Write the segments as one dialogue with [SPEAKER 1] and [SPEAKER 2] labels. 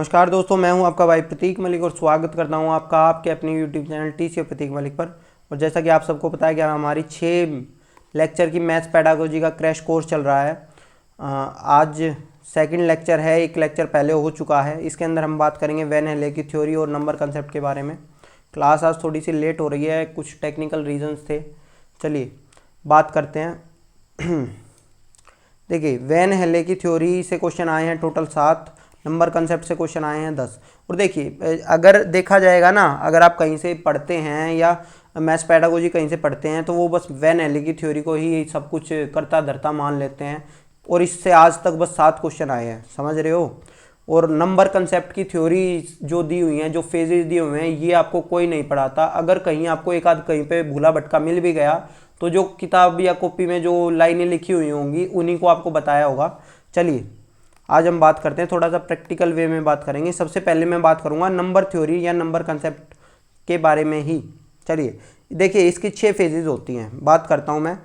[SPEAKER 1] नमस्कार दोस्तों, मैं हूं आपका भाई प्रतीक मलिक और स्वागत करता हूं आपका आपके अपने यूट्यूब चैनल टीसी प्रतीक मलिक पर। और जैसा कि आप सबको पता है कि हमारी 6 लेक्चर की मैथ्स पेडागोजी का क्रैश कोर्स चल रहा है। आज सेकंड लेक्चर है, एक लेक्चर पहले हो चुका है। इसके अंदर हम बात करेंगे वैन हेले की थ्योरी और नंबर कंसेप्ट के बारे में। क्लास आज थोड़ी सी लेट हो रही है, कुछ टेक्निकल रीजंस थे। चलिए बात करते हैं। देखिए, वैन हेले की थ्योरी से क्वेश्चन आए हैं टोटल 7, नंबर कंसेप्ट से क्वेश्चन आए हैं 10। और देखिए, अगर देखा जाएगा ना, अगर आप कहीं से पढ़ते हैं या मैथ्स पेडागोजी कहीं से पढ़ते हैं तो वो बस वैन हेले की थ्योरी को ही सब कुछ करता धरता मान लेते हैं। और इससे आज तक बस 7 क्वेश्चन आए हैं, समझ रहे हो। और नंबर कंसेप्ट की थ्योरी जो दी हुई हैं, जो फेजेस दिए हुए हैं, ये आपको कोई नहीं पढ़ाता। अगर कहीं आपको एक आध कहीं पे भूला भटका मिल भी गया तो जो किताब या कॉपी में जो लाइनें लिखी हुई होंगी उन्हीं को आपको बताया होगा। चलिए आज हम बात करते हैं, थोड़ा सा प्रैक्टिकल वे में बात करेंगे। सबसे पहले मैं बात करूंगा नंबर थ्योरी या नंबर कंसेप्ट के बारे में ही। चलिए देखिए, इसकी 6 फेजेज होती हैं, बात करता हूं मैं।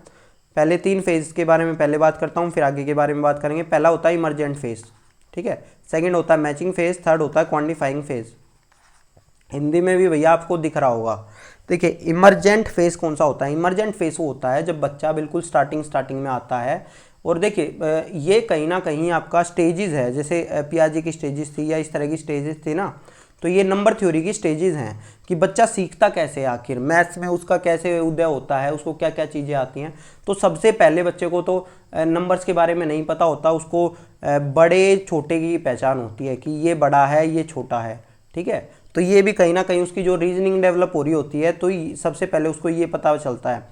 [SPEAKER 1] पहले 3 फेज के बारे में पहले बात करता हूं, फिर आगे के बारे में बात करेंगे। पहला होता है इमरजेंट फेज, ठीक है। सेकंड होता है मैचिंग फेज, थर्ड होता है क्वांटिफाइंग फेज। हिंदी में भी भैया आपको दिख रहा होगा। देखिए, इमरजेंट फेज कौन सा होता है? इमरजेंट फेज वो होता है जब बच्चा बिल्कुल स्टार्टिंग में आता है। और देखिए, ये कहीं ना कहीं आपका स्टेजेस है, जैसे पियाजे की स्टेजेस थी या इस तरह की स्टेजेस थी ना, तो ये नंबर थ्योरी की स्टेजेस हैं कि बच्चा सीखता कैसे है, आखिर मैथ्स में उसका कैसे उदय होता है, उसको क्या क्या चीज़ें आती हैं। तो सबसे पहले बच्चे को तो नंबर्स के बारे में नहीं पता होता, उसको बड़े छोटे की पहचान होती है कि ये बड़ा है ये छोटा है, ठीक है। तो ये भी कहीं ना कहीं उसकी जो रीजनिंग डेवलप हो रही होती है, तो सबसे पहले उसको ये पता चलता है।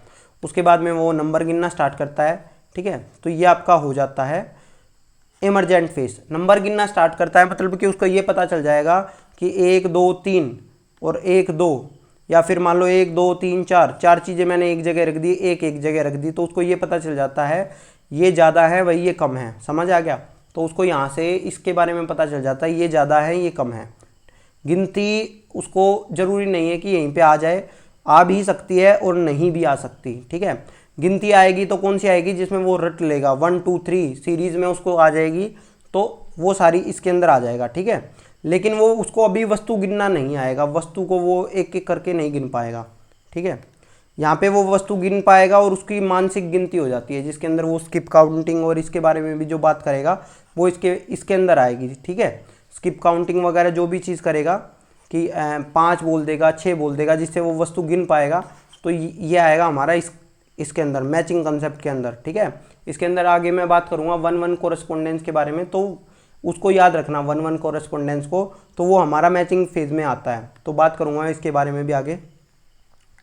[SPEAKER 1] उसके बाद में वो नंबर गिनना स्टार्ट करता है, ठीक है। तो ये आपका हो जाता है इमरजेंट फेज। नंबर गिनना स्टार्ट करता है मतलब कि उसको ये पता चल जाएगा कि 1 2 3 और 1 2, या फिर मान लो 1 2 3 4, 4 चीज़ें मैंने एक जगह रख दी, एक जगह रख दी, तो उसको ये पता चल जाता है ये ज़्यादा है वही ये कम है, समझ आ गया। तो उसको यहाँ से इसके बारे में पता चल जाता है ये ज़्यादा है ये कम है। गिनती उसको ज़रूरी नहीं है कि यहीं पे आ जाए, आ भी सकती है और नहीं भी आ सकती, ठीक है। गिनती आएगी तो कौन सी आएगी? जिसमें वो रट लेगा, 1 2 3 सीरीज में उसको आ जाएगी, तो वो सारी इसके अंदर आ जाएगा, ठीक है। लेकिन वो उसको अभी वस्तु गिनना नहीं आएगा, वस्तु को वो एक एक करके नहीं गिन पाएगा, ठीक है। यहाँ पे वो वस्तु गिन पाएगा और उसकी मानसिक गिनती हो जाती है, जिसके अंदर वो स्किप काउंटिंग और इसके बारे में भी जो बात करेगा वो इसके अंदर आएगी, ठीक है। स्किप काउंटिंग वगैरह जो भी चीज़ करेगा कि 5 बोल देगा, 6 बोल देगा, जिससे वो वस्तु गिन पाएगा, तो ये आएगा हमारा इसके अंदर मैचिंग कंसेप्ट के अंदर, ठीक है। इसके अंदर आगे मैं बात करूँगा 1-1 कोरेस्पोंडेंस के बारे में, तो उसको याद रखना 1-1 कोरेस्पोंडेंस को, तो वो हमारा मैचिंग फेज में आता है, तो बात करूँगा इसके बारे में भी आगे।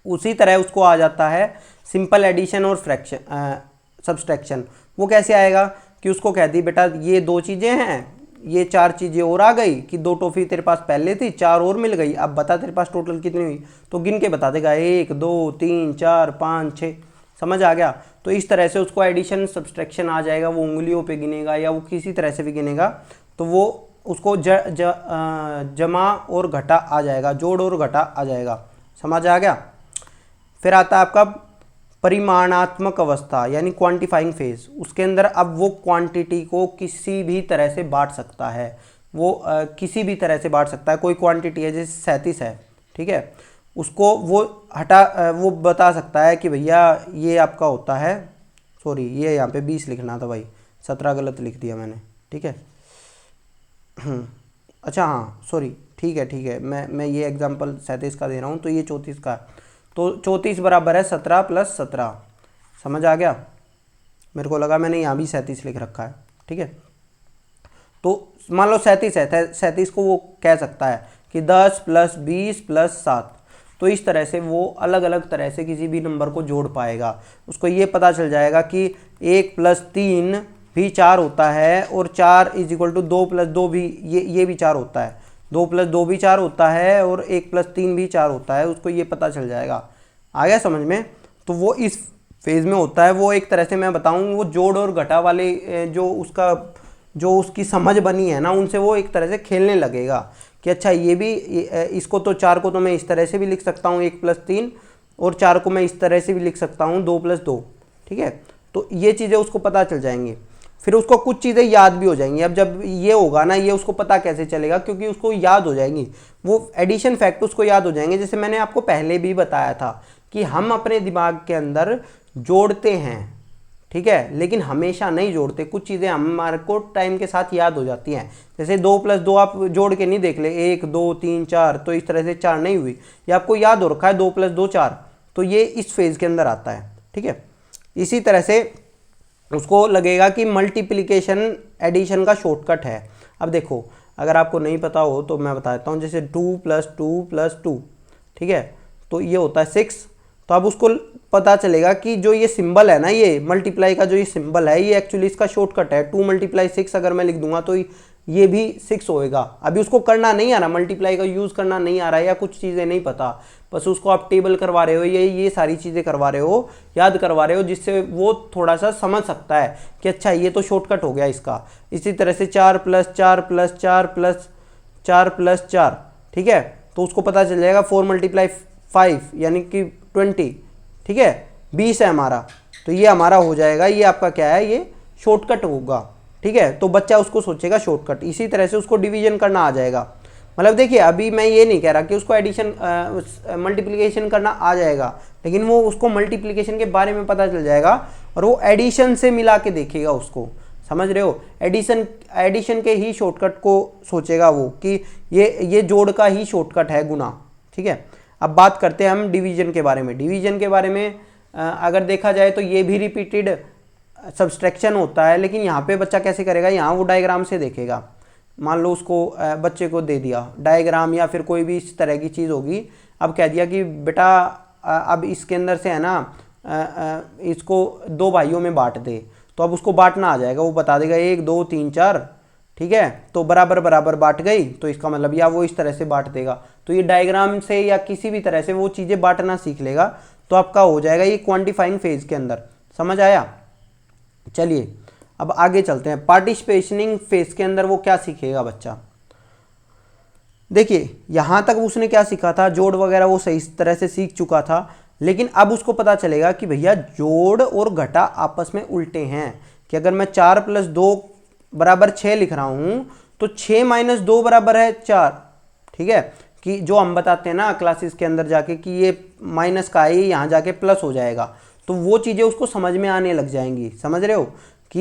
[SPEAKER 1] उसी तरह उसको आ जाता है सिंपल एडिशन और फ्रैक्शन सब्सट्रैक्शन। वो कैसे आएगा कि उसको कह दी बेटा ये 2 चीज़ें हैं, ये 4 चीज़ें और आ गई कि 2 टॉफ़ी तेरे पास पहले थी, 4 और मिल गई, अब बता तेरे पास टोटल कितनी हुई, तो गिन के बता देगा 1 2 3 4 5 6, समझ आ गया। तो इस तरह से उसको एडिशन सब्सट्रैक्शन आ जाएगा, वो उंगलियों पे गिनेगा या वो किसी तरह से भी गिनेगा, तो वो उसको जमा और घटा आ जाएगा, जोड़ और घटा आ जाएगा, समझ आ गया। फिर आता है आपका परिमाणात्मक अवस्था यानी क्वांटिफाइंग फेज। उसके अंदर अब वो क्वांटिटी को किसी भी तरह से बांट सकता है, वो किसी भी तरह से बांट सकता है। कोई क्वांटिटी है जैसे 37 है, ठीक है, उसको वो वो बता सकता है कि भैया ये आपका होता है, सॉरी ये यहाँ पे 20 लिखना था भाई, 17 गलत लिख दिया मैंने, ठीक है। अच्छा हाँ सॉरी, ठीक है, मैं ये एग्जांपल 37 का दे रहा हूँ, तो ये 34 का, तो 34 बराबर है 17 + 17, समझ आ गया। मेरे को लगा मैंने यहाँ भी 37 लिख रखा है, ठीक है। तो मान लो 37 है, 37 को वो कह सकता है कि 10 + 20 + 7, तो इस तरह से वो अलग अलग तरह से किसी भी नंबर को जोड़ पाएगा। उसको ये पता चल जाएगा कि 1 + 3 भी 4 होता है, और 4 = 2 + 2 भी ये भी 4 होता है, 2 + 2 भी 4 होता है, और 1 + 3 भी 4 होता है, उसको ये पता चल जाएगा। आ गया समझ में? तो वो इस फेज में होता है। वो एक तरह से मैं बताऊं, वो जोड़ और घटा वाले जो उसकी समझ बनी है ना, उनसे वो एक तरह से खेलने लगेगा कि अच्छा ये भी इसको तो 4 को तो मैं इस तरह से भी लिख सकता हूँ 1 + 3, और 4 को मैं इस तरह से भी लिख सकता हूँ 2 + 2, ठीक है। तो ये चीज़ें उसको पता चल जाएंगी। फिर उसको कुछ चीज़ें याद भी हो जाएंगी। अब जब ये होगा ना, ये उसको पता कैसे चलेगा, क्योंकि उसको याद हो जाएंगी, वो एडिशन फैक्ट उसको याद हो जाएंगे। जैसे मैंने आपको पहले भी बताया था कि हम अपने दिमाग के अंदर जोड़ते हैं, ठीक है, लेकिन हमेशा नहीं जोड़ते। कुछ चीज़ें हमारे को टाइम के साथ याद हो जाती हैं। जैसे 2+2 आप जोड़ के नहीं देख ले, 1 2 3 4, तो इस तरह से 4 नहीं हुई, ये आपको याद हो रखा है 2+2 4, तो ये इस फेज़ के अंदर आता है, ठीक है। इसी तरह से उसको लगेगा कि मल्टीप्लिकेशन एडिशन का शॉर्टकट है। अब देखो, अगर आपको नहीं पता हो तो मैं बता देता हूँ। जैसे 2+2+2, ठीक है, तो ये होता है 6। तो अब उसको पता चलेगा कि जो ये सिंबल है ना, ये मल्टीप्लाई का जो ये सिंबल है, ये एक्चुअली इसका शॉर्टकट है। 2 × 6 अगर मैं लिख दूंगा तो ये भी 6 होएगा। अभी उसको करना नहीं आ रहा, मल्टीप्लाई का यूज़ करना नहीं आ रहा है, या कुछ चीज़ें नहीं पता, बस उसको आप टेबल करवा रहे हो, ये सारी चीज़ें करवा रहे हो, याद करवा रहे हो, जिससे वो थोड़ा सा समझ सकता है कि अच्छा ये तो शॉर्टकट हो गया इसका। इसी तरह से 4+4+4+4+4, ठीक है, तो उसको पता चल जाएगा 4 × 5 यानी कि 20, ठीक है, 20 है हमारा, तो ये हमारा हो जाएगा, ये आपका क्या है, ये शॉर्टकट होगा, ठीक है। तो बच्चा उसको सोचेगा शॉर्टकट। इसी तरह से उसको डिवीजन करना आ जाएगा। मतलब देखिए, अभी मैं ये नहीं कह रहा कि उसको एडिशन मल्टीप्लिकेशन करना आ जाएगा, लेकिन वो उसको मल्टीप्लिकेशन के बारे में पता चल जाएगा और वो एडिशन से मिला के देखेगा उसको, समझ रहे हो। एडिशन के ही शॉर्टकट को सोचेगा वो कि ये जोड़ का ही शॉर्टकट है गुना, ठीक है। अब बात करते हैं हम डिवीजन के बारे में। डिवीजन के बारे में अगर देखा जाए तो ये भी रिपीटेड सब्सट्रैक्शन होता है, लेकिन यहाँ पे बच्चा कैसे करेगा, यहाँ वो डायग्राम से देखेगा। मान लो उसको बच्चे को दे दिया डायग्राम या फिर कोई भी इस तरह की चीज़ होगी, अब कह दिया कि बेटा अब इसके अंदर से है ना इसको 2 भाइयों में बांट दे, तो अब उसको बांटना आ जाएगा, वो बता देगा 1 2 3 4, ठीक है, तो बराबर बराबर बांट गई, तो इसका मतलब या वो इस तरह से बांट देगा। तो ये डायग्राम से या किसी भी तरह से वो चीज़ें बांटना सीख लेगा, तो आपका हो जाएगा ये क्वांटिफाइंग फेज के अंदर। समझ आया। चलिए अब आगे चलते हैं। पार्टिसिपेशनिंग फेज के अंदर वो क्या सीखेगा बच्चा। देखिए यहाँ तक उसने क्या सीखा था, जोड़ वगैरह वो सही तरह से सीख चुका था, लेकिन अब उसको पता चलेगा कि भैया जोड़ और घटा आपस में उल्टे हैं। कि अगर मैं 4+2 = 6 लिख रहा हूँ, तो 6 - 2 = 4, ठीक है। कि जो हम बताते हैं ना क्लासेस के अंदर जाके कि ये माइनस का है, यहाँ जाके प्लस हो जाएगा, तो वो चीज़ें उसको समझ में आने लग जाएंगी। समझ रहे हो कि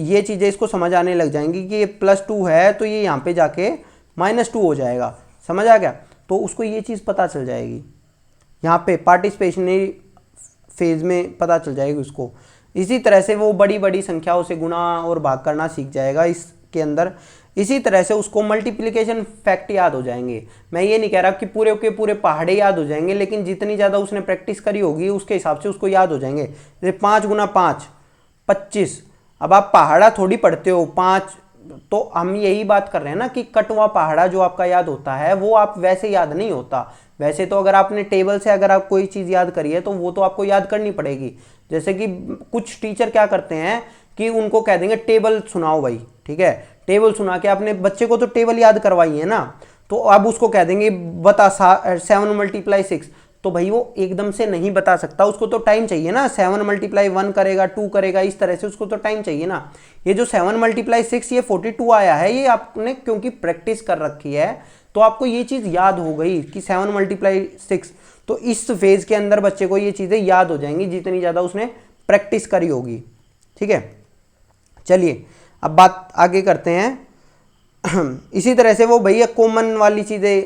[SPEAKER 1] ये चीज़ें इसको समझ आने लग जाएंगी कि ये +2 है, तो ये यहाँ पे जाके -2 हो जाएगा। समझ आ गया। तो उसको ये चीज़ पता चल जाएगी, यहाँ पे पार्टिसिपेशनरी फेज में पता चल जाएगी उसको। इसी तरह से वो बड़ी बड़ी संख्याओं से गुणा और भाग करना सीख जाएगा इसके अंदर। इसी तरह से उसको मल्टीप्लिकेशन फैक्ट याद हो जाएंगे। मैं ये नहीं कह रहा कि पूरे के पूरे पहाड़े याद हो जाएंगे, लेकिन जितनी ज़्यादा उसने प्रैक्टिस करी होगी उसके हिसाब से उसको याद हो जाएंगे। जैसे 5 × 5 = 25। अब आप पहाड़ा थोड़ी पढ़ते हो 5, तो हम यही बात कर रहे हैं ना कि कटवा पहाड़ा जो आपका याद होता है वो आप वैसे याद नहीं होता। वैसे तो अगर आपने टेबल से अगर आप कोई चीज़ याद करी है तो वो तो आपको याद करनी पड़ेगी। जैसे कि कुछ टीचर क्या करते हैं कि उनको कह देंगे टेबल सुनाओ भाई, ठीक है, टेबल सुना के अपने बच्चे को तो टेबल याद करवाई है ना, तो अब उसको कह देंगे बता 7 × 6, तो भाई वो एकदम से नहीं बता सकता, उसको तो टाइम चाहिए ना। 7 × 1 करेगा, 2 करेगा, इस तरह से उसको तो टाइम चाहिए ना। ये जो 7 × 6 ये 42 आया है, ये आपने क्योंकि प्रैक्टिस कर रखी है तो आपको ये चीज़ याद हो गई कि 7 × 6। तो इस फेज के अंदर बच्चे को ये चीज़ें याद हो जाएंगी जितनी ज़्यादा उसने प्रैक्टिस करी होगी, ठीक है। चलिए अब बात आगे करते हैं। इसी तरह से वो भैया कॉमन वाली चीज़ें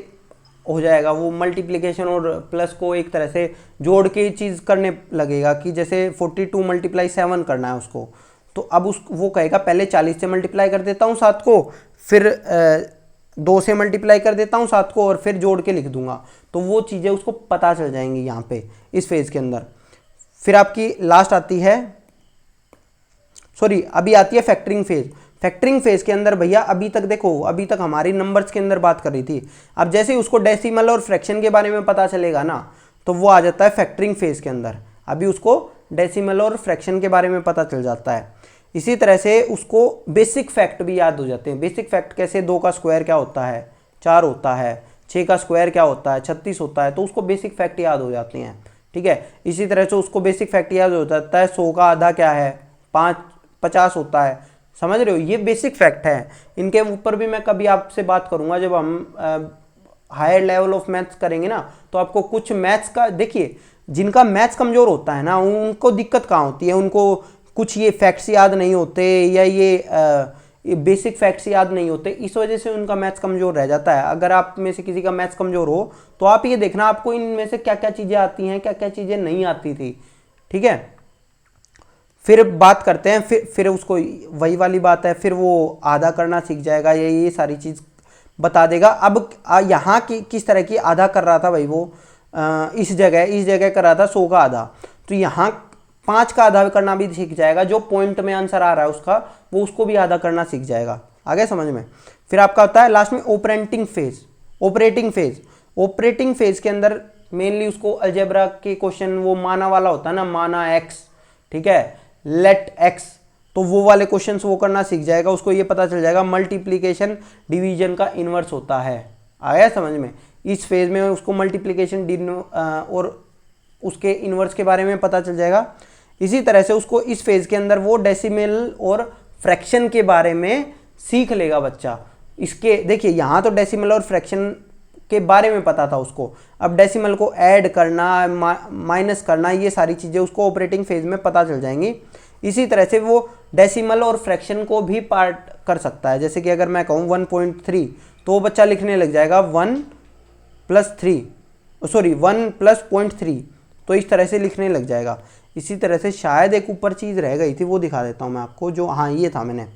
[SPEAKER 1] हो जाएगा, वो मल्टीप्लिकेशन और प्लस को एक तरह से जोड़ के चीज़ करने लगेगा। कि जैसे 42 × 7 करना है उसको, तो अब वो कहेगा पहले 40 से मल्टीप्लाई कर देता हूँ 7 को, फिर 2 से मल्टीप्लाई कर देता हूँ 7 को, और फिर जोड़ के लिख दूंगा। तो वो चीज़ें उसको पता चल जाएंगी यहाँ पे इस फेज़ के अंदर। फिर आपकी लास्ट आती है, सॉरी अभी आती है फैक्टरिंग फेज। फैक्टरिंग फेज के अंदर भैया अभी तक देखो, अभी तक हमारी नंबर्स के अंदर बात कर रही थी। अब जैसे ही उसको डेसिमल और फ्रैक्शन के बारे में पता चलेगा ना, तो वो आ जाता है फैक्टरिंग फेज के अंदर। अभी उसको डेसिमल और फ्रैक्शन के बारे में पता चल जाता है। इसी तरह से उसको बेसिक फैक्ट भी याद हो जाते हैं। बेसिक फैक्ट कैसे, 2 का स्क्वायर क्या होता है, 4 होता है, 6 का स्क्वायर क्या होता है, 36 होता है, तो उसको बेसिक फैक्ट याद हो जाते हैं, ठीक है। इसी तरह से उसको बेसिक फैक्ट याद हो जाता है 100 का आधा क्या है, 50 होता है, समझ रहे हो, ये बेसिक फैक्ट है। इनके ऊपर भी मैं कभी आपसे बात करूंगा जब हम हायर लेवल ऑफ मैथ्स करेंगे ना, तो आपको कुछ मैथ्स का देखिए, जिनका मैथ्स कमजोर होता है ना उनको दिक्कत कहाँ होती है, उनको कुछ ये फैक्ट्स याद नहीं होते या ये बेसिक फैक्ट्स याद नहीं होते, इस वजह से उनका मैथ्स कमजोर रह जाता है। अगर आप में से किसी का मैथ्स कमजोर हो तो आप ये देखना आपको इनमें से क्या क्या चीज़ें आती हैं, क्या क्या चीज़ें नहीं आती थी, ठीक है। फिर बात करते हैं, फिर उसको वही वाली बात है, फिर वो आधा करना सीख जाएगा, ये सारी चीज़ बता देगा। अब यहाँ की किस तरह की आधा कर रहा था भाई वो, इस जगह कर रहा था 100 का आधा, तो यहाँ 5 का आधा करना भी सीख जाएगा। जो पॉइंट में आंसर आ रहा है उसका, वो उसको भी आधा करना सीख जाएगा। आगे समझ में। फिर आपका होता है लास्ट में ऑपरेटिंग फेज के अंदर मेनली उसको अलजेब्रा के क्वेश्चन, वो माना वाला होता है ना, माना एक्स, ठीक है, लेट एक्स, तो वो वाले क्वेश्चंस वो करना सीख जाएगा। उसको ये पता चल जाएगा मल्टीप्लिकेशन डिवीजन का इन्वर्स होता है। आया समझ में। इस फेज में उसको मल्टीप्लिकेशन और उसके इन्वर्स के बारे में पता चल जाएगा। इसी तरह से उसको इस फेज के अंदर वो डेसिमल और फ्रैक्शन के बारे में सीख लेगा बच्चा। इसके देखिए यहाँ तो डेसिमल और फ्रैक्शन के बारे में पता था उसको, अब डेसिमल को ऐड करना, माइनस करना, ये सारी चीज़ें उसको ऑपरेटिंग फेज में पता चल जाएंगी। इसी तरह से वो डेसिमल और फ्रैक्शन को भी पार्ट कर सकता है। जैसे कि अगर मैं कहूँ 1.3, तो वो बच्चा लिखने लग जाएगा 1 + 0.3, तो इस तरह से लिखने लग जाएगा। इसी तरह से शायद एक ऊपर चीज़ रह गई थी, वो दिखा देता हूँ मैं आपको, जो हाँ ये था, मैंने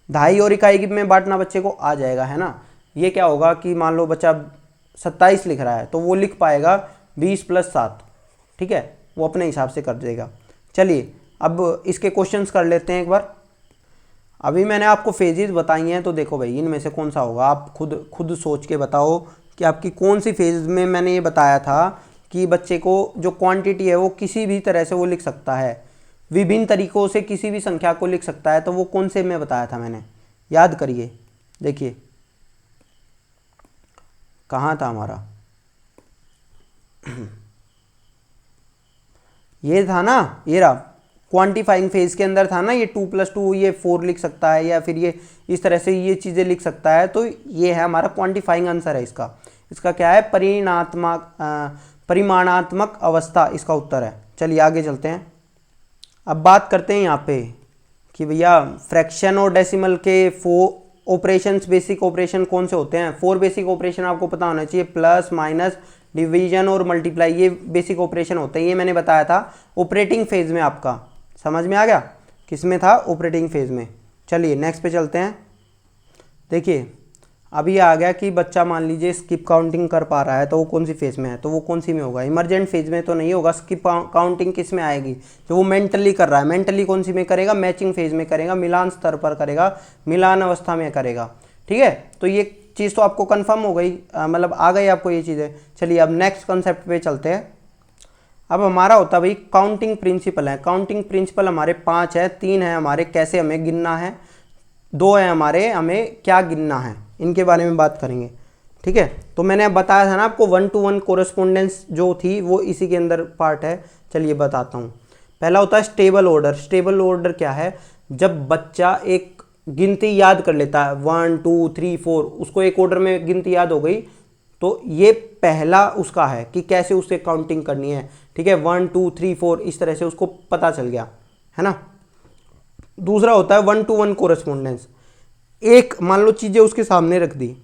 [SPEAKER 1] दहाई और इकाई में बांटना बच्चे को आ जाएगा, है ना। ये क्या होगा कि मान लो बच्चा 27 लिख रहा है, तो वो लिख पाएगा 20 + 7, ठीक है, वो अपने हिसाब से कर देगा। चलिए अब इसके क्वेश्चंस कर लेते हैं एक बार। अभी मैंने आपको फेजेस बताई हैं, तो देखो भाई इनमें से कौन सा होगा, आप खुद सोच के बताओ कि आपकी कौन सी फेज में मैंने ये बताया था कि बच्चे को जो क्वांटिटी है वो किसी भी तरह से वो लिख सकता है, विभिन्न तरीकों से किसी भी संख्या को लिख सकता है, तो वो कौन से में बताया था मैंने, याद करिए। देखिए कहाँ था हमारा, ये था ना, ये रहा, क्वांटिफाइंग फेज के अंदर था ना, ये 2 + 2 ये 4 लिख सकता है, या फिर ये इस तरह से ये चीज़ें लिख सकता है, तो ये है हमारा क्वांटिफाइंग आंसर है इसका। इसका क्या है, परिमाणात्मक अवस्था इसका उत्तर है। चलिए आगे चलते हैं। अब बात करते हैं यहाँ पे कि भैया फ्रैक्शन और डेसिमल के 4 ऑपरेशंस, बेसिक ऑपरेशन कौन से होते हैं। 4 बेसिक ऑपरेशन आपको पता होना चाहिए, प्लस, माइनस, डिवीजन और मल्टीप्लाई, ये बेसिक ऑपरेशन होते हैं। ये मैंने बताया था ऑपरेटिंग फेज में, आपका समझ में आ गया, किस में था, ऑपरेटिंग फेज में। चलिए नेक्स्ट पे चलते हैं। देखिए अभी आ गया कि बच्चा मान लीजिए स्किप काउंटिंग कर पा रहा है, तो वो कौन सी फेज में है, तो वो कौन सी में होगा, इमरजेंट फेज में तो नहीं होगा। स्किप काउंटिंग किस में आएगी, जो वो मेंटली कर रहा है, मेंटली कौन सी में करेगा, मैचिंग फेज में करेगा, मिलान स्तर पर करेगा, मिलान अवस्था में करेगा, ठीक है। तो ये चीज़ तो आपको कंफर्म हो गई, मतलब आ गई आपको ये चीज़ें। चलिए अब नेक्स्ट कॉन्सेप्ट पे चलते हैं। अब हमारा होता है भाई काउंटिंग प्रिंसिपल है। काउंटिंग प्रिंसिपल हमारे 5 है, 3 है हमारे कैसे हमें गिनना है, 2 है हमारे हमें क्या गिनना है, इनके बारे में बात करेंगे, ठीक है। तो मैंने अब बताया था ना आपको 1-to-1 कोरेस्पोंडेंस जो थी वो इसी के अंदर पार्ट है। चलिए बताता हूँ। पहला होता है स्टेबल ऑर्डर। स्टेबल ऑर्डर क्या है, जब बच्चा एक गिनती याद कर लेता है 1 2 3 4, उसको एक ऑर्डर में गिनती याद हो गई, तो ये पहला उसका है कि कैसे उसे काउंटिंग करनी है, ठीक है, 1 2 3 4 इस तरह से उसको पता चल गया, है ना। दूसरा होता है 1-to-1 कोरेस्पोंडेंस। एक मान लो चीजें उसके सामने रख दी,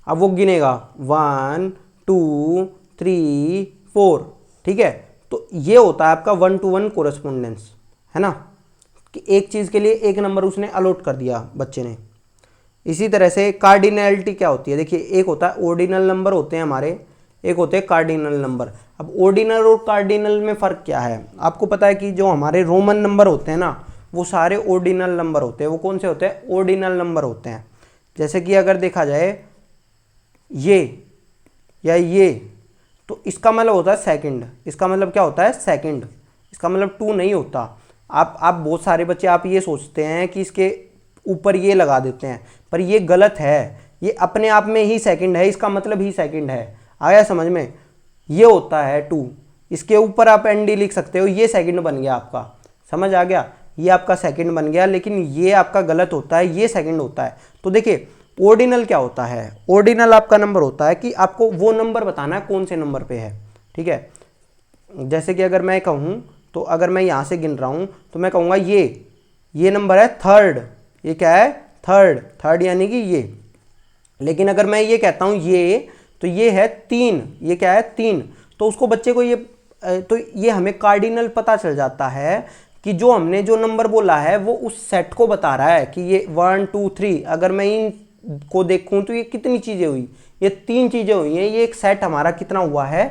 [SPEAKER 1] अब वो गिनेगा 1 2 3 4, ठीक है। तो ये होता है आपका 1-to-1 कोरेस्पोंडेंस, है ना, कि एक चीज के लिए एक नंबर उसने अलॉट कर दिया बच्चे ने। इसी तरह से कार्डिनैलिटी क्या होती है, देखिए एक होता है ऑर्डिनल नंबर होते हैं हमारे, एक होते हैं कार्डिनल नंबर। अब ऑर्डिनल और कार्डिनल में फ़र्क क्या है, आपको पता है कि जो हमारे रोमन नंबर होते हैं ना, वो सारे ऑर्डिनल नंबर होते हैं। वो कौन से होते हैं, ऑर्डिनल नंबर होते हैं। जैसे कि अगर देखा जाए ये या ये, तो इसका मतलब होता है सेकंड। इसका मतलब क्या होता है, सेकंड। इसका मतलब 2 नहीं होता। आप बहुत सारे बच्चे आप ये सोचते हैं कि इसके ऊपर ये लगा देते हैं, पर ये गलत है। ये अपने आप में ही सेकंड है, इसका मतलब ही सेकंड है। आया समझ में। ये होता है 2, इसके ऊपर आप एनडी लिख सकते हो, ये सेकंड बन गया आपका। समझ आ गया, ये आपका सेकंड बन गया, लेकिन ये आपका गलत होता है, ये सेकंड होता है। तो देखिए ऑर्डिनल क्या होता है, ऑर्डिनल आपका नंबर होता है कि आपको वो नंबर बताना है कौन से नंबर पे है, ठीक है। जैसे कि अगर मैं कहूँ, तो अगर मैं यहाँ से गिन रहा हूँ तो मैं कहूँगा ये नंबर है थर्ड, ये क्या है थर्ड यानी कि ये। लेकिन अगर मैं ये कहता हूँ ये, तो ये है 3, ये क्या है 3। तो उसको बच्चे को ये हमें कार्डिनल पता चल जाता है कि जो हमने जो नंबर बोला है वो उस सेट को बता रहा है कि ये 1 2 3। अगर मैं इन को देखूं तो ये कितनी चीज़ें हुई, ये 3 चीज़ें हुई हैं, ये एक सेट हमारा कितना हुआ है,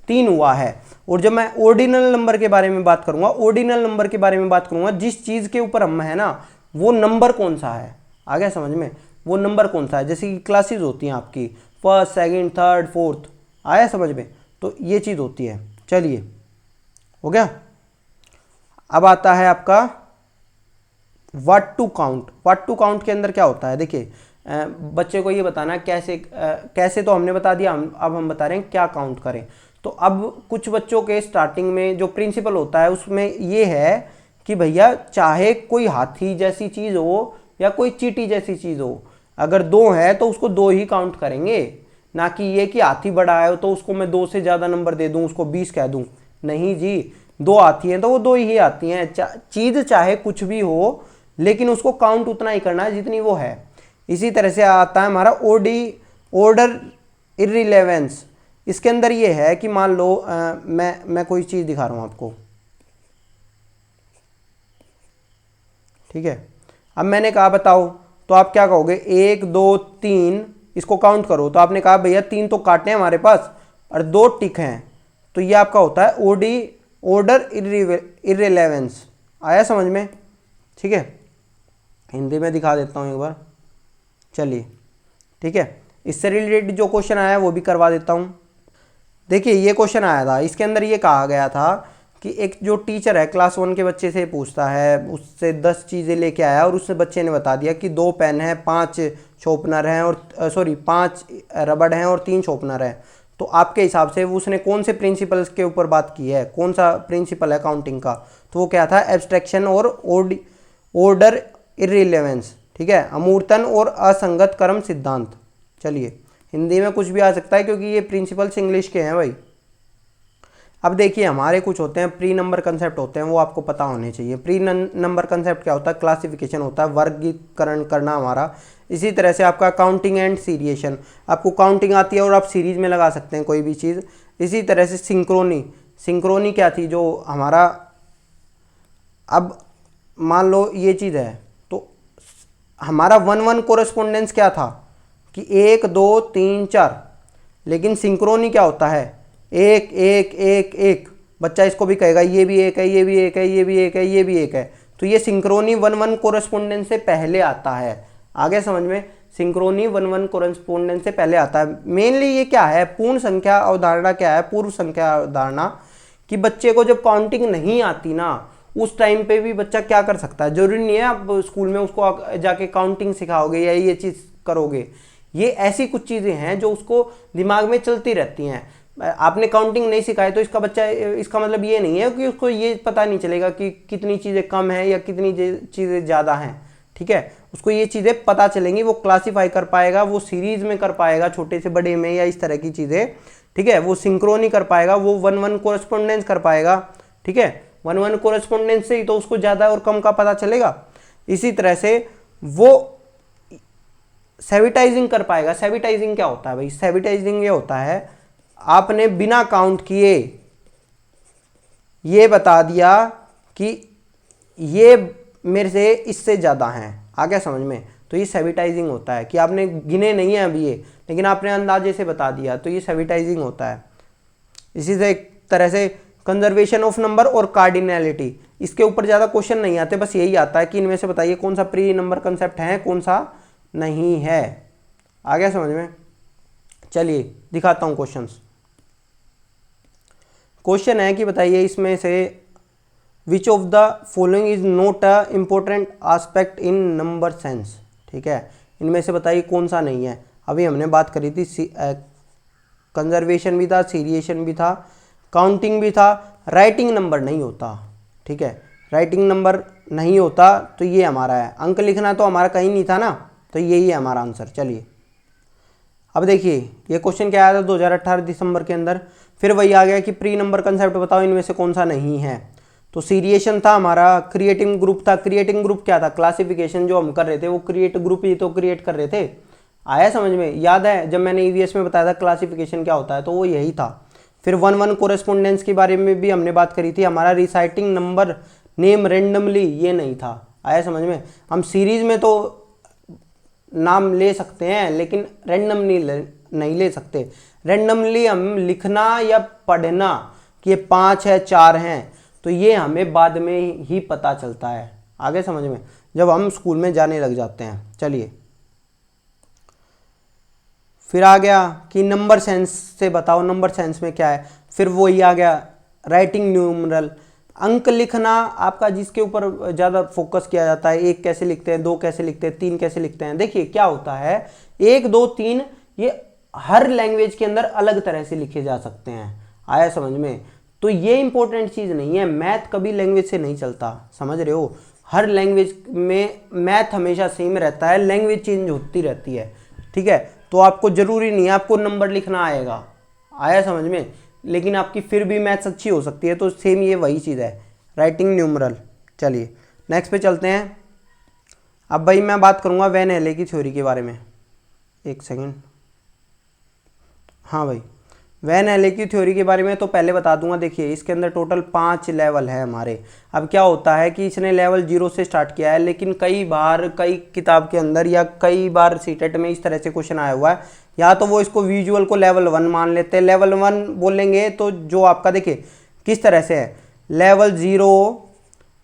[SPEAKER 1] 3 हुआ है। और जब मैं ऑर्डिनल नंबर के बारे में बात करूंगा, ऑर्डिनल नंबर के बारे में बात करूंगा, जिस चीज़ के ऊपर हम है ना, वो नंबर कौन सा है, आ गया समझ में, वो नंबर कौन सा है। जैसे कि क्लासेज होती हैं आपकी, फर्स्ट सेकंड थर्ड फोर्थ, आया समझ में, तो ये चीज़ होती है। चलिए हो गया। अब आता है आपका what to count. What to count के अंदर क्या होता है, देखिए बच्चे को ये बताना कैसे तो हमने बता दिया, अब हम बता रहे हैं क्या काउंट करें। तो अब कुछ बच्चों के स्टार्टिंग में जो प्रिंसिपल होता है उसमें ये है कि भैया चाहे कोई हाथी जैसी चीज़ हो या कोई चींटी जैसी चीज़ हो, अगर 2 है तो उसको 2 ही काउंट करेंगे, ना कि ये कि हाथी बड़ा है तो उसको मैं 2 से ज़्यादा नंबर दे दूँ, उसको 20 कह दूँ। नहीं जी, 2 आती हैं तो वो 2 ही आती हैं, चीज़ चाहे कुछ भी हो, लेकिन उसको काउंट उतना ही करना है जितनी वो है। इसी तरह से आता है हमारा ऑर्डर इर्रिलेवेंस। इसके अंदर ये है कि मान लो मैं कोई चीज़ दिखा रहा हूँ आपको, ठीक है। अब मैंने कहा बताओ, तो आप क्या कहोगे, 1 2 3 इसको काउंट करो। तो आपने कहा भैया 3 तो काटे हैं हमारे पास और 2 टिक हैं, तो ये आपका होता है ऑर्डर इर्रिलेवेंस। आया समझ में, ठीक है। हिंदी में दिखा देता हूँ एक बार, चलिए ठीक है। इससे रिलेटेड जो क्वेश्चन आया है वो भी करवा देता हूँ। देखिए ये क्वेश्चन आया था, इसके अंदर ये कहा गया था कि एक जो टीचर है क्लास 1 के बच्चे से पूछता है, उससे 10 चीज़ें लेके आया और उससे बच्चे ने बता दिया कि 2 पेन हैं, 5 शॉर्पनर हैं और 5 रबड़ हैं और 3 शॉर्पनर हैं। तो आपके हिसाब से उसने कौन से प्रिंसिपल्स के ऊपर बात की है, कौन सा प्रिंसिपल है काउंटिंग का, तो वो क्या था, एब्स्ट्रैक्शन और ऑर्डर इर्रिलेवेंस, ठीक है, अमूर्तन और असंगत क्रम सिद्धांत। चलिए हिंदी में कुछ भी आ सकता है क्योंकि ये प्रिंसिपल्स इंग्लिश के हैं भाई। अब देखिए हमारे कुछ होते हैं प्री नंबर कंसेप्ट होते हैं, वो आपको पता होने चाहिए। प्री नंबर कंसेप्ट क्या होता है, क्लासिफिकेशन होता है, वर्गीकरण करना हमारा। इसी तरह से आपका काउंटिंग एंड सीरिएशन, आपको काउंटिंग आती है और आप सीरीज में लगा सकते हैं कोई भी चीज़। इसी तरह से सिंक्रोनी क्या थी, जो हमारा, अब मान लो ये चीज़ है तो हमारा 1-1 कोरेस्पोंडेंस क्या था कि 1 2 3 4, लेकिन सिंक्रोनी क्या होता है, 1 1 1 1। बच्चा इसको भी कहेगा ये भी 1 है, ये भी 1 है, ये भी 1 है, ये भी 1 है। तो ये सिंक्रोनी 1-1 कोरेस्पोंडेंस से पहले आता है। आगे समझ में, सिंक्रोनी 1-1 कोरेस्पोंडेंस से पहले आता है। मेनली ये क्या है, पूर्ण संख्या अवधारणा क्या है, पूर्व संख्या अवधारणा, कि बच्चे को जब काउंटिंग नहीं आती ना, उस टाइम पे भी बच्चा क्या कर सकता है। जरूरी नहीं है आप स्कूल में उसको जाके काउंटिंग सिखाओगे या ये चीज़ करोगे, ये ऐसी कुछ चीज़ें हैं जो उसको दिमाग में चलती रहती हैं। आपने काउंटिंग नहीं सिखाई तो इसका मतलब ये नहीं है कि उसको ये पता नहीं चलेगा कि कितनी चीज़ें कम हैं या कितनी चीज़ें ज़्यादा हैं, ठीक है। उसको ये चीज़ें पता चलेंगी, वो क्लासीफाई कर पाएगा, वो सीरीज में कर पाएगा, छोटे से बड़े में या इस तरह की चीज़ें, ठीक है। वो सिंक्रोनी कर पाएगा, वो 1-1 कोरेस्पोंडेंस कर पाएगा, ठीक है। 1-1 कोरेस्पोंडेंस से ही तो उसको ज़्यादा और कम का पता चलेगा। इसी तरह से वो सेविटाइजिंग कर पाएगा। सेविटाइजिंग क्या होता है भाई, सेविटाइजिंग ये होता है आपने बिना काउंट किए ये बता दिया कि ये मेरे से इससे ज़्यादा हैं, आ गया समझ में, तो ये सेविटाइजिंग होता है कि आपने गिने नहीं है अभी ये, लेकिन आपने अंदाजे से बता दिया, तो ये सेविटाइजिंग होता है। इसी से एक तरह से कंजर्वेशन ऑफ नंबर और कार्डिनैलिटी, इसके ऊपर ज़्यादा क्वेश्चन नहीं आते, बस यही आता है कि इनमें से बताइए कौन सा प्री नंबर कंसेप्ट है, कौन सा नहीं है। आ गया समझ में। चलिए दिखाता हूँ क्वेश्चंस। क्वेश्चन है कि बताइए इसमें से which of the following is not a important aspect in number sense, ठीक है। इनमें से बताइए कौन सा नहीं है। अभी हमने बात करी थी कंजर्वेशन भी था, सीरिएशन भी था, काउंटिंग भी था, राइटिंग नंबर नहीं होता, ठीक है। राइटिंग नंबर नहीं होता तो ये हमारा है, अंक लिखना तो हमारा कहीं नहीं था ना, तो यही है हमारा आंसर। चलिए अब देखिए ये क्वेश्चन क्या आया था 2018 दिसंबर के अंदर, फिर वही आ गया कि प्री नंबर कंसेप्ट बताओ इनमें से कौन सा नहीं है। तो सीरिएशन था हमारा, क्रिएटिंग ग्रुप था। क्रिएटिंग ग्रुप क्या था? क्लासिफिकेशन जो हम कर रहे थे वो क्रिएट ग्रुप ही तो क्रिएट कर रहे थे। आया समझ में? याद है जब मैंने ईवीएस में बताया था क्लासिफिकेशन क्या होता है, तो वो यही था। फिर 1-1 कोरेस्पोंडेंस के बारे में भी हमने बात करी थी। हमारा रिसाइटिंग नंबर नेम रेंडमली ये नहीं था। आया समझ में? हम सीरीज में तो नाम ले सकते हैं लेकिन रैंडमली नहीं ले सकते। रैंडमली हम लिखना या पढ़ना कि ये 5 है 4 हैं तो ये हमें बाद में ही पता चलता है, आगे समझ में, जब हम स्कूल में जाने लग जाते हैं। चलिए फिर आ गया कि नंबर सेंस से बताओ, नंबर सेंस में क्या है। फिर वही आ गया राइटिंग न्यूमरल, अंक लिखना आपका जिसके ऊपर ज़्यादा फोकस किया जाता है। 1 कैसे लिखते हैं, 2 कैसे लिखते हैं, 3 कैसे लिखते हैं। देखिए क्या होता है 1 2 3 ये हर लैंग्वेज के अंदर अलग तरह से लिखे जा सकते हैं। आया समझ में? तो ये इंपॉर्टेंट चीज़ नहीं है, मैथ कभी लैंग्वेज से नहीं चलता, समझ रहे हो? हर लैंग्वेज में मैथ हमेशा सेम रहता है, लैंग्वेज चेंज होती रहती है, ठीक है? तो आपको ज़रूरी नहीं है आपको नंबर लिखना आएगा। आया समझ में? लेकिन आपकी फिर भी मैथ्स अच्छी हो सकती है। तो सेम ये वही चीज़ है, राइटिंग न्यूमरल। चलिए नेक्स्ट पे चलते हैं। अब भाई मैं बात करूँगा वैन हेले की थ्योरी के बारे में। एक सेकंड, हाँ भाई वैन हेले की थ्योरी के बारे में तो पहले बता दूंगा। देखिए इसके अंदर टोटल 5 लेवल है हमारे। अब क्या होता है कि इसने लेवल 0 से स्टार्ट किया है, लेकिन कई बार कई किताब के अंदर या कई बार सीटेट में इस तरह से क्वेश्चन आया हुआ है, या तो वो इसको विजुअल को लेवल 1 मान लेते हैं। लेवल 1 बोलेंगे तो जो आपका देखिए किस तरह से है, लेवल 0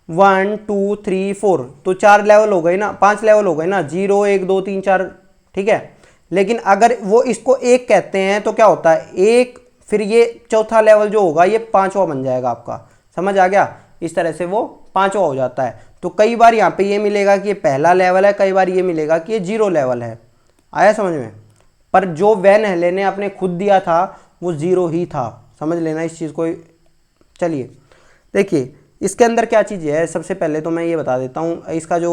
[SPEAKER 1] 1 2 3 4, तो 4 लेवल हो गए ना, 5 लेवल हो गए ना, 0 1 2 3 4, ठीक है। लेकिन अगर वो इसको 1 कहते हैं तो क्या होता है 1, फिर ये चौथा लेवल जो होगा ये 5वां बन जाएगा आपका, समझ आ गया? इस तरह से वो 5वां हो जाता है। तो कई बार यहाँ पे ये मिलेगा कि ये पहला लेवल है, कई बार ये मिलेगा कि ये 0 लेवल है। आया समझ में? पर जो वैन हेले ने आपने खुद दिया था वो 0 ही था, समझ लेना इस चीज़ को। चलिए देखिए इसके अंदर क्या चीज़ है, सबसे पहले तो मैं ये बता देता हूँ। इसका जो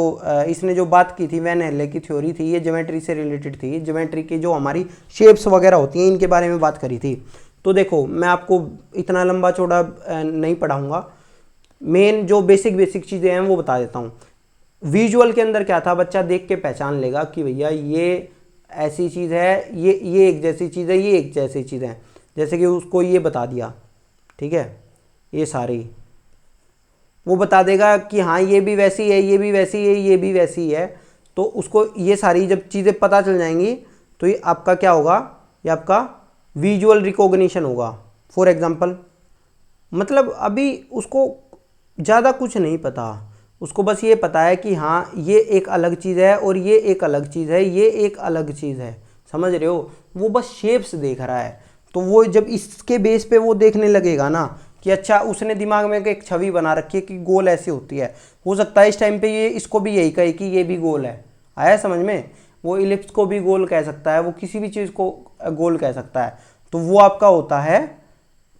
[SPEAKER 1] इसने जो बात की थी वैन हेले की थ्योरी थी, ये ज्योमेट्री से रिलेटेड थी। ज्योमेट्री की जो हमारी शेप्स वगैरह होती हैं इनके बारे में बात करी थी। तो देखो मैं आपको इतना लंबा चौड़ा नहीं पढ़ाऊँगा, मेन जो बेसिक चीज़ें हैं वो बता देता हूँ। विजुअल के अंदर क्या था, बच्चा देख के पहचान लेगा कि भैया ये ऐसी चीज़ है, ये एक जैसी चीज़ है, ये एक जैसी चीज़ है। जैसे कि उसको ये बता दिया, ठीक है, ये सारी वो बता देगा कि हाँ ये भी वैसी है, ये भी वैसी है, ये भी वैसी है। तो उसको ये सारी जब चीज़ें पता चल जाएंगी तो ये आपका क्या होगा, ये आपका विजुअल रिकॉग्निशन होगा। फॉर एग्जांपल मतलब अभी उसको ज़्यादा कुछ नहीं पता, उसको बस ये पता है कि हाँ ये एक अलग चीज़ है और ये एक अलग चीज़ है, ये एक अलग चीज़ है, समझ रहे हो? वो बस शेप्स देख रहा है। तो वो जब इसके बेस पे वो देखने लगेगा ना कि अच्छा उसने दिमाग में एक छवि बना रखी है कि गोल ऐसी होती है, हो सकता है इस टाइम पे ये इसको भी यही कहे कि ये भी गोल है। आया समझ में? वो इलिप्स को भी गोल कह सकता है, वो किसी भी चीज़ को गोल कह सकता है। तो वो आपका होता है,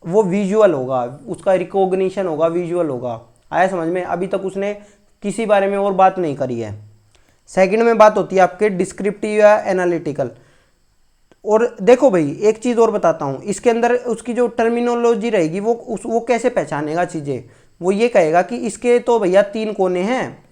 [SPEAKER 1] वो विजुअल होगा, उसका रिकॉग्निशन होगा, विजुअल होगा। आया समझ में? अभी तक उसने किसी बारे में और बात नहीं करी है। सेकंड में बात होती है आपके डिस्क्रिप्टिव या एनालिटिकल। और देखो भाई एक चीज़ और बताता हूँ, इसके अंदर उसकी जो टर्मिनोलॉजी रहेगी वो कैसे पहचानेगा चीज़ें। वो ये कहेगा कि इसके तो भैया 3 कोने हैं,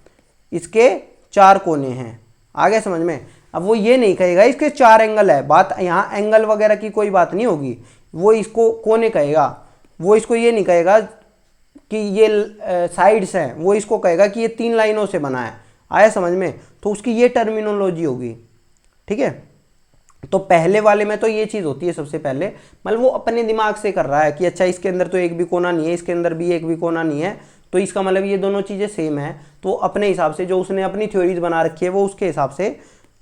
[SPEAKER 1] इसके 4 कोने हैं। आगे समझ में? अब वो ये नहीं कहेगा इसके 4 एंगल है, बात यहाँ एंगल वगैरह की कोई बात नहीं होगी, वो इसको कोने कहेगा। वो इसको ये नहीं कहेगा कि ये साइड्स हैं, वो इसको कहेगा कि ये 3 लाइनों से बना है। आया समझ में? तो उसकी ये टर्मिनोलॉजी होगी, ठीक है। तो पहले वाले में तो ये चीज़ होती है, सबसे पहले मतलब वो अपने दिमाग से कर रहा है कि अच्छा इसके अंदर तो एक भी कोना नहीं है, इसके अंदर भी एक भी कोना नहीं है, तो इसका मतलब ये दोनों चीज़ें सेम है। तो अपने हिसाब से जो उसने अपनी थ्योरीज बना रखी है वो उसके हिसाब से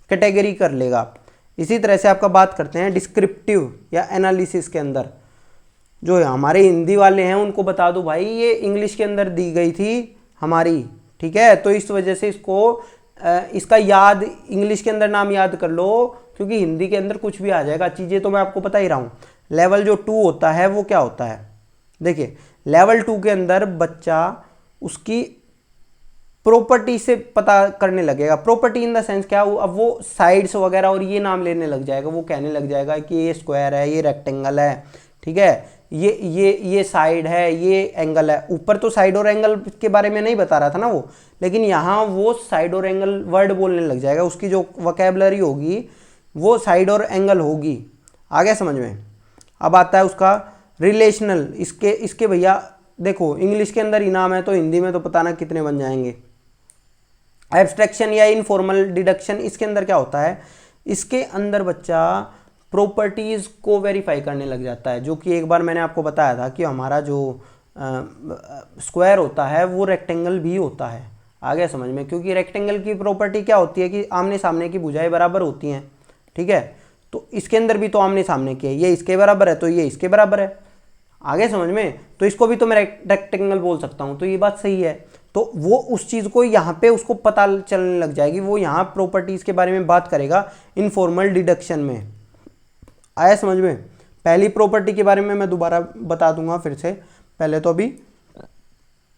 [SPEAKER 1] कैटेगरी कर लेगा। इसी तरह से आपका बात करते हैं डिस्क्रिप्टिव या एनालिसिस के अंदर। जो हमारे हिंदी वाले हैं उनको बता दो भाई ये इंग्लिश के अंदर दी गई थी हमारी, ठीक है। तो इस वजह से इसको इसका याद इंग्लिश के अंदर नाम याद कर लो, क्योंकि हिंदी के अंदर कुछ भी आ जाएगा। चीज़ें तो मैं आपको बता ही रहा हूँ। लेवल जो 2 होता है वो क्या होता है, देखिए लेवल 2 के अंदर बच्चा उसकी प्रॉपर्टी से पता करने लगेगा। प्रॉपर्टी इन द सेंस क्या, अब वो साइड्स वगैरह और ये नाम लेने लग जाएगा, वो कहने लग जाएगा कि ये स्क्वायर है, ये रेक्टेंगल है, ठीक है, ये साइड है, ये एंगल है। ऊपर तो साइड और एंगल के बारे में नहीं बता रहा था ना वो, लेकिन यहाँ वो साइड और एंगल वर्ड बोलने लग जाएगा, उसकी जो वोकैबुलरी होगी वो साइड और एंगल होगी। आ गया समझ में। अब आता है उसका रिलेशनल। इसके भैया देखो, इंग्लिश के अंदर इनाम है तो हिंदी में तो पता ना कितने बन जाएंगे। एब्स्ट्रैक्शन या इनफॉर्मल डिडक्शन, इसके अंदर क्या होता है, इसके अंदर बच्चा प्रॉपर्टीज़ को वेरीफाई करने लग जाता है, जो कि एक बार मैंने आपको बताया था कि हमारा जो स्क्वायर होता है वो रेक्टेंगल भी होता है। आ गया समझ में, क्योंकि रेक्टेंगल की प्रॉपर्टी क्या होती है कि आमने सामने की भुजाएं बराबर होती हैं, ठीक है। तो इसके अंदर भी तो आमने सामने की है, ये इसके बराबर है तो ये इसके बराबर है। आगे समझ में, तो इसको भी तो मैं रेक्टेंगल बोल सकता हूँ, तो ये बात सही है। तो वो उस चीज़ को यहाँ पे उसको पता चलने लग जाएगी, वो यहाँ प्रॉपर्टीज़ के बारे में बात करेगा इनफॉर्मल डिडक्शन में। आया समझ में। पहली प्रॉपर्टी के बारे में मैं दोबारा बता दूंगा फिर से, पहले तो अभी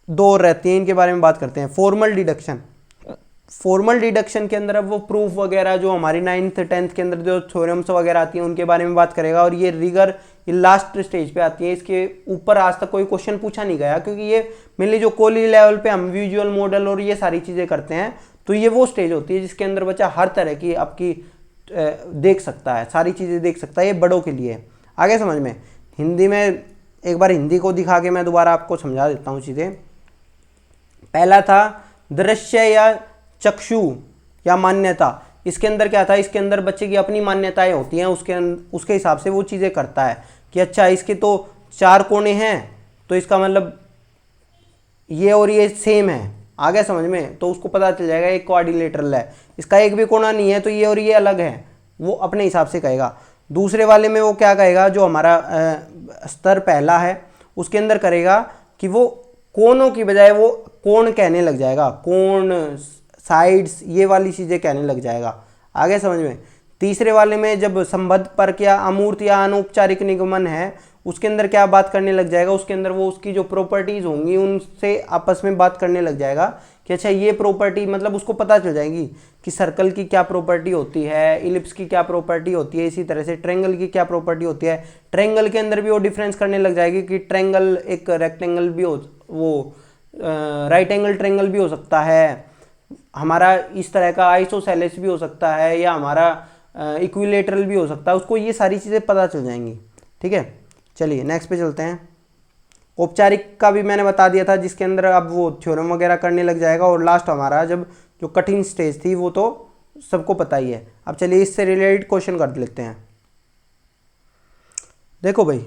[SPEAKER 1] दो और रहती हैं, इनके बारे में बात करते हैं। Formal deduction. फॉर्मल डिडक्शन के अंदर अब वो प्रूफ वगैरह जो हमारी 9th 10th के अंदर जो थ्योरम्स वगैरह आती हैं उनके बारे में बात करेगा, और ये रिगर ये लास्ट स्टेज पे आती है। इसके ऊपर आज तक कोई क्वेश्चन पूछा नहीं गया, क्योंकि ये मेनली जो कॉलेज लेवल पे हम विजुअल मॉडल और ये सारी चीज़ें करते हैं, तो ये वो स्टेज होती है जिसके अंदर बच्चा हर तरह की आपकी देख सकता है, सारी चीज़ें देख सकता है, ये बड़ों के लिए। आगे समझ में। हिंदी में एक बार हिंदी को दिखा के मैं दोबारा आपको समझा देता हूँ चीज़ें। पहला था दृश्य या चक्षु या मान्यता। इसके अंदर क्या था, इसके अंदर बच्चे की अपनी मान्यताएं होती हैं, उसके हिसाब से वो चीज़ें करता है कि अच्छा इसके तो 4 कोने हैं तो इसका मतलब ये और ये सेम है। आ गया समझ में, तो उसको पता चल जाएगा एक क्वाड्रिलेटरल है। इसका एक भी कोना नहीं है तो ये और ये अलग है, वो अपने हिसाब से कहेगा। दूसरे वाले में वो क्या कहेगा, जो हमारा स्तर पहला है उसके अंदर करेगा कि वो कोनों की बजाय वो कोण कहने लग जाएगा, कोण, साइड्स, ये वाली चीज़ें कहने लग जाएगा। आगे समझ में। तीसरे वाले में जब संबद्ध परक या अमूर्त या अनौपचारिक निगमन है, उसके अंदर क्या बात करने लग जाएगा, उसके अंदर वो उसकी जो प्रॉपर्टीज़ होंगी उनसे आपस में बात करने लग जाएगा कि अच्छा ये प्रॉपर्टी, मतलब उसको पता चल जाएगी कि सर्कल की क्या प्रॉपर्टी होती है, इलिप्स की क्या प्रॉपर्टी होती है, इसी तरह से ट्रायंगल की क्या प्रॉपर्टी होती है। ट्रायंगल के अंदर भी वो डिफरेंस करने लग जाएगी कि ट्रायंगल एक रेक्टेंगल भी हो, वो राइट एंगल ट्रायंगल भी हो सकता है, हमारा इस तरह का आइसोसेलेस भी हो सकता है, या हमारा इक्विलेटरल भी हो सकता है। उसको ये सारी चीज़ें पता चल जाएंगी, ठीक है। चलिए नेक्स्ट पे चलते हैं। औपचारिक का भी मैंने बता दिया था, जिसके अंदर अब वो थ्योरम वगैरह करने लग जाएगा। और लास्ट हमारा जब जो कठिन स्टेज थी वो तो सबको पता ही है। अब चलिए इससे रिलेटेड क्वेश्चन कर लेते हैं। देखो भाई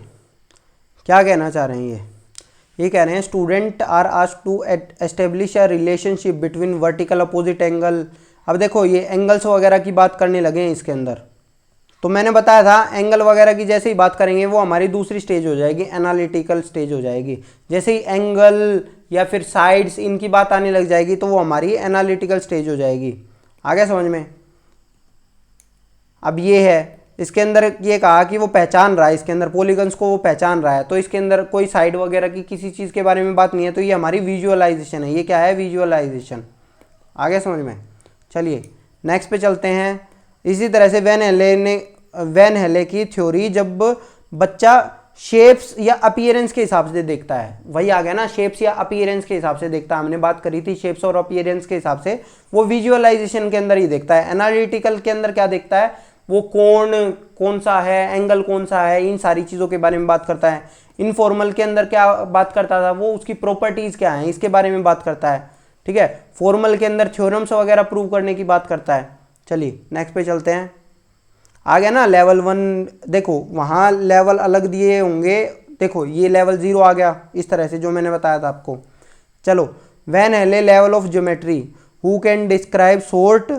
[SPEAKER 1] क्या कहना चाह रहे हैं, ये कह रहे हैं student are asked to establish a relationship between vertical opposite angle. अब देखो ये एंगल्स वगैरह की बात करने लगे हैं इसके अंदर, तो मैंने बताया था एंगल वगैरह की जैसे ही बात करेंगे वो हमारी दूसरी स्टेज हो जाएगी, एनालिटिकल स्टेज हो जाएगी। जैसे ही एंगल या फिर साइड्स इनकी बात आने लग जाएगी तो वो हमारी एनालिटिकल स्टेज हो जाएगी। आ गया समझ में। अब ये है, इसके अंदर ये कहा कि वो पहचान रहा है, इसके अंदर पॉलीगन्स को वो पहचान रहा है, तो इसके अंदर कोई साइड वगैरह की किसी चीज़ के बारे में बात नहीं है, तो ये हमारी विजुअलाइजेशन है। ये क्या है, विजुअलाइजेशन। आ गया समझ में। चलिए नेक्स्ट पे चलते हैं। इसी तरह से वैन हेले की थ्योरी, जब बच्चा शेप्स या अपीयरेंस के हिसाब से देखता है, वही आ गया ना, शेप्स या अपीयरेंस के हिसाब से देखता है। हमने बात करी थी शेप्स और अपीयरेंस के हिसाब से, वो विजुअलाइजेशन के अंदर ही देखता है। एनालिटिकल के अंदर क्या देखता है, वो कोण कौन सा है, एंगल कौन सा है, इन सारी चीज़ों के बारे में बात करता है। इनफॉर्मल के अंदर क्या बात करता था, वो उसकी प्रॉपर्टीज़ क्या हैं इसके बारे में बात करता है, ठीक है। फॉर्मल के अंदर थ्योरम्स वगैरह प्रूव करने की बात करता है। चलिए नेक्स्ट पे चलते हैं। आ गया ना लेवल 1। देखो वहाँ लेवल अलग दिए होंगे, देखो ये लेवल 0 आ गया इस तरह से जो मैंने बताया था आपको। चलो वैन हेले level of geometry, who can describe sort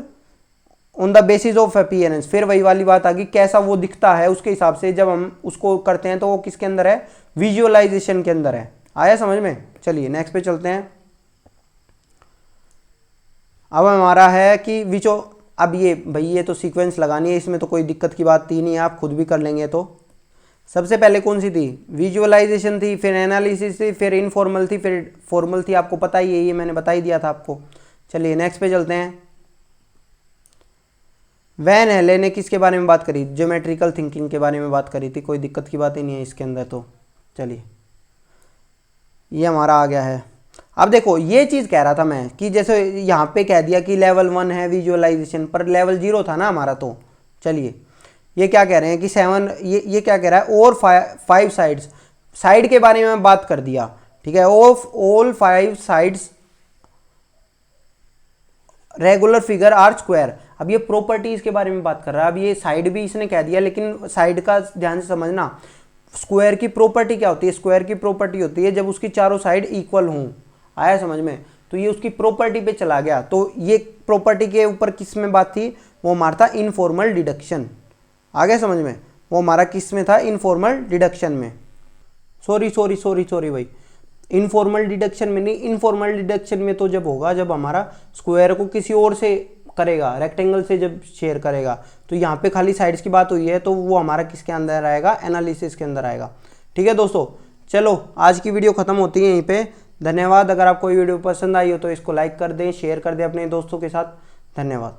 [SPEAKER 1] on the basis of appearance. फिर वही वाली बात आ गई, कैसा वो दिखता है उसके हिसाब से जब हम उसको करते हैं तो वो किसके अंदर है, विजुअलाइजेशन के अंदर है। आया समझ में। चलिए नेक्स्ट पे चलते हैं। अब हमारा है कि विचो, अब ये भाई ये तो सीक्वेंस लगानी है, इसमें तो कोई दिक्कत की बात थी नहीं, आप खुद भी कर लेंगे। तो सबसे पहले कौन सी थी, विजुअलाइजेशन थी, फिर एनालिसिस थी, फिर इनफॉर्मल थी, फिर फॉर्मल थी। आपको पता ही है, ये मैंने बता ही दिया था आपको। चलिए नेक्स्ट पे चलते हैं। वैन हेले ने किसके बारे में बात करी? ज्योमेट्रिकल थिंकिंग के बारे में बात करी थी। कोई दिक्कत की बात ही नहीं है इसके अंदर। तो चलिए ये हमारा आ गया है। अब देखो ये चीज़ कह रहा था मैं कि जैसे यहाँ पे कह दिया कि लेवल 1 है विजुअलाइजेशन, पर लेवल 0 था ना हमारा। तो चलिए ये क्या कह रहे हैं कि 7, ये क्या कह रहा है, और 5 साइड्स, साइड के बारे में बात कर दिया, ठीक है। Of all 5 sides regular figure are square. अब ये प्रॉपर्टीज के बारे में बात कर रहा है। अब ये साइड भी इसने कह दिया, लेकिन साइड का ध्यान से समझना। स्क्वायर की प्रॉपर्टी क्या होती है? स्क्वायर की प्रॉपर्टी होती है जब उसकी चारों साइड इक्वल हों। आया समझ में? तो ये उसकी प्रॉपर्टी पे चला गया। तो ये प्रॉपर्टी के ऊपर किस में बात थी? वो हमारा था इनफॉर्मल डिडक्शन। आ गया समझ में? वो हमारा किस में था? इनफॉर्मल डिडक्शन में। सॉरी भाई, इनफॉर्मल डिडक्शन में नहीं। इनफॉर्मल डिडक्शन में तो जब होगा जब हमारा स्क्वायर को किसी और से करेगा, रेक्टेंगल से जब शेयर करेगा। तो यहाँ पे खाली साइड्स की बात हुई है, तो वो हमारा किसके अंदर आएगा? एनालिसिस के अंदर आएगा। ठीक है दोस्तों, चलो आज की वीडियो खत्म होती है यहीं पे। धन्यवाद। अगर आपको ये वीडियो पसंद आई हो तो इसको लाइक कर दें, शेयर कर दें अपने दोस्तों के साथ। धन्यवाद।